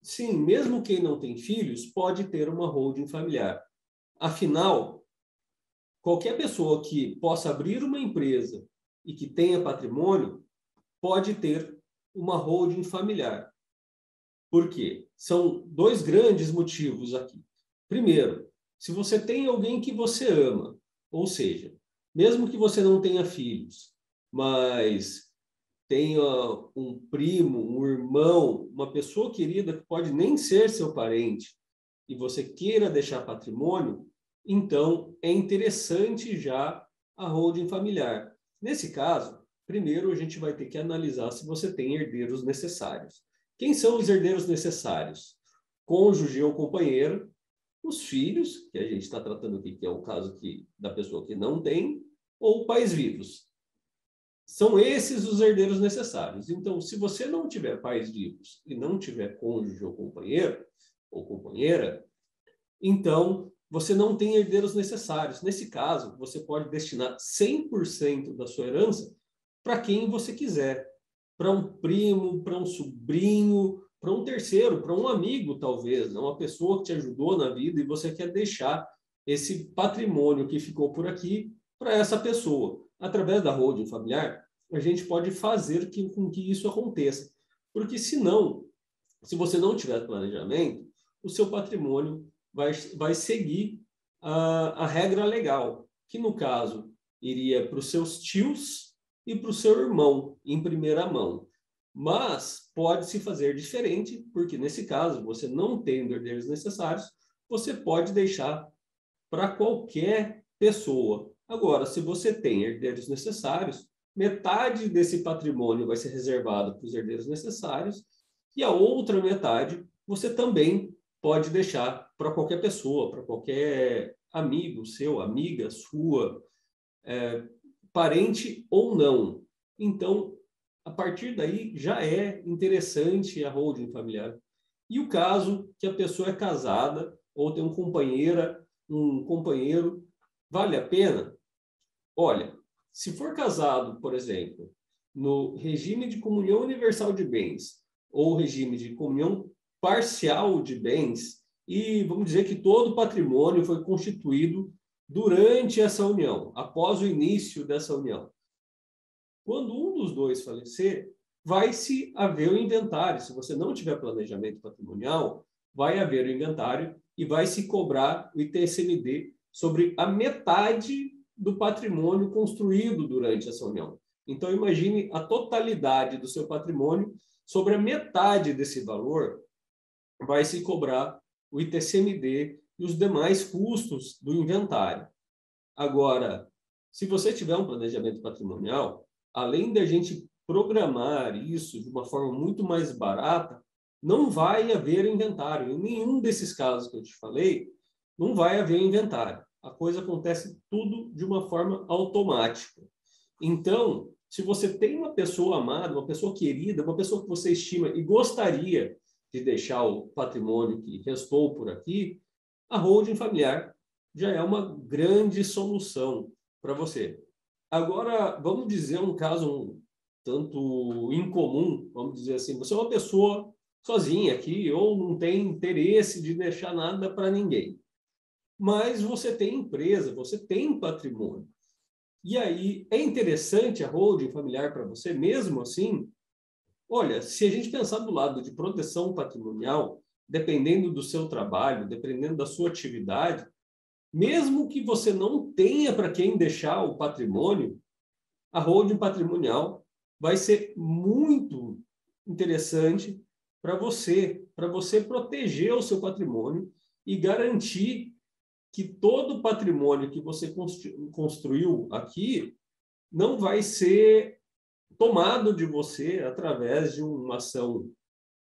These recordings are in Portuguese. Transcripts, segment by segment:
sim, mesmo quem não tem filhos pode ter uma holding familiar. Afinal, qualquer pessoa que possa abrir uma empresa e que tenha patrimônio pode ter uma holding familiar. Por quê? São dois grandes motivos aqui. Primeiro, se você tem alguém que você ama, ou seja, mesmo que você não tenha filhos, mas tenha um primo, um irmão, uma pessoa querida que pode nem ser seu parente, e você queira deixar patrimônio, então é interessante já a holding familiar. Nesse caso, primeiro a gente vai ter que analisar se você tem herdeiros necessários. Quem são os herdeiros necessários? Cônjuge ou companheiro, os filhos, que a gente está tratando aqui, que é o caso da pessoa que não tem, ou pais vivos. São esses os herdeiros necessários. Então, se você não tiver pais vivos e não tiver cônjuge ou companheiro ou companheira, então você não tem herdeiros necessários. Nesse caso, você pode destinar 100% da sua herança para quem você quiser. Para um primo, para um sobrinho, para um terceiro, para um amigo, talvez, uma pessoa que te ajudou na vida e você quer deixar esse patrimônio que ficou por aqui para essa pessoa. Através da holding familiar, a gente pode fazer com que isso aconteça. Porque, senão, se você não tiver planejamento, o seu patrimônio vai seguir a regra legal, que, no caso, iria para os seus tios e para o seu irmão, em primeira mão. Mas pode-se fazer diferente, porque, nesse caso, você não tendo herdeiros necessários, você pode deixar para qualquer pessoa. Agora, se você tem herdeiros necessários, metade desse patrimônio vai ser reservado para os herdeiros necessários e a outra metade você também pode deixar para qualquer pessoa, para qualquer amigo seu, amiga sua, parente ou não. Então, a partir daí, já é interessante a holding familiar. E o caso que a pessoa é casada ou tem um companheiro, vale a pena? Olha, se for casado, por exemplo, no regime de comunhão universal de bens ou regime de comunhão parcial de bens, e vamos dizer que todo o patrimônio foi constituído durante essa união, após o início dessa união. Quando um dos dois falecer, vai-se haver o inventário. Se você não tiver planejamento patrimonial, vai haver o inventário e vai se cobrar o ITCMD sobre a metade do patrimônio construído durante essa união. Então, imagine a totalidade do seu patrimônio, sobre a metade desse valor, vai se cobrar o ITCMD e os demais custos do inventário. Agora, se você tiver um planejamento patrimonial, além da gente programar isso de uma forma muito mais barata, não vai haver inventário. Em nenhum desses casos que eu te falei, não vai haver inventário. A coisa acontece tudo de uma forma automática. Então, se você tem uma pessoa amada, uma pessoa querida, uma pessoa que você estima e gostaria de deixar o patrimônio que restou por aqui, a holding familiar já é uma grande solução para você. Agora, vamos dizer um caso um tanto incomum, vamos dizer assim, você é uma pessoa sozinha aqui ou não tem interesse de deixar nada para ninguém. Mas você tem empresa, você tem patrimônio. E aí, é interessante a holding familiar para você mesmo assim? Olha, se a gente pensar do lado de proteção patrimonial, dependendo do seu trabalho, dependendo da sua atividade, mesmo que você não tenha para quem deixar o patrimônio, a holding patrimonial vai ser muito interessante para você proteger o seu patrimônio e garantir que todo o patrimônio que você construiu aqui não vai ser tomado de você através de uma ação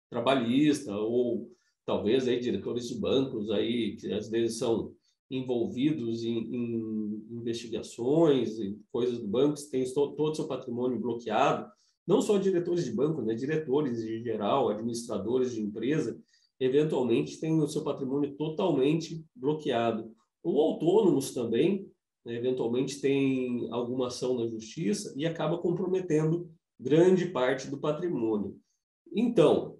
trabalhista ou talvez aí diretores de bancos aí que às vezes são envolvidos em investigações e coisas do banco, tem todo o seu patrimônio bloqueado, não só diretores de banco, né, diretores em geral, administradores de empresa, eventualmente têm o seu patrimônio totalmente bloqueado. Ou autônomos também, né, eventualmente tem alguma ação na justiça e acaba comprometendo grande parte do patrimônio. Então,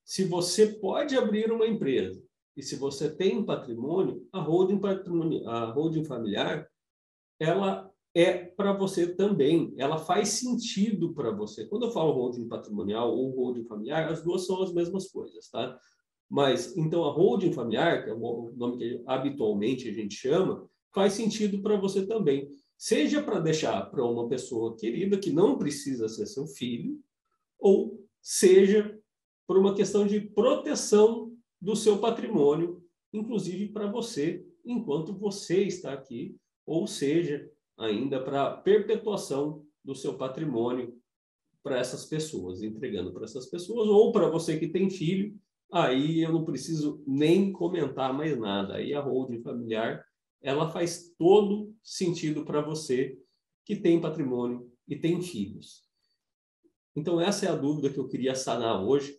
se você pode abrir uma empresa e se você tem patrimônio, a holding familiar, ela é para você também, ela faz sentido para você. Quando eu falo holding patrimonial ou holding familiar, as duas são as mesmas coisas, tá? Mas, então, a holding familiar, que é o nome que habitualmente a gente chama, faz sentido para você também. Seja para deixar para uma pessoa querida, que não precisa ser seu filho, ou seja por uma questão de proteção do seu patrimônio, inclusive para você, enquanto você está aqui, ou seja, ainda para perpetuação do seu patrimônio para essas pessoas, entregando para essas pessoas, ou para você que tem filho, aí eu não preciso nem comentar mais nada. Aí a holding familiar, ela faz todo sentido para você que tem patrimônio e tem filhos. Então, essa é a dúvida que eu queria sanar hoje.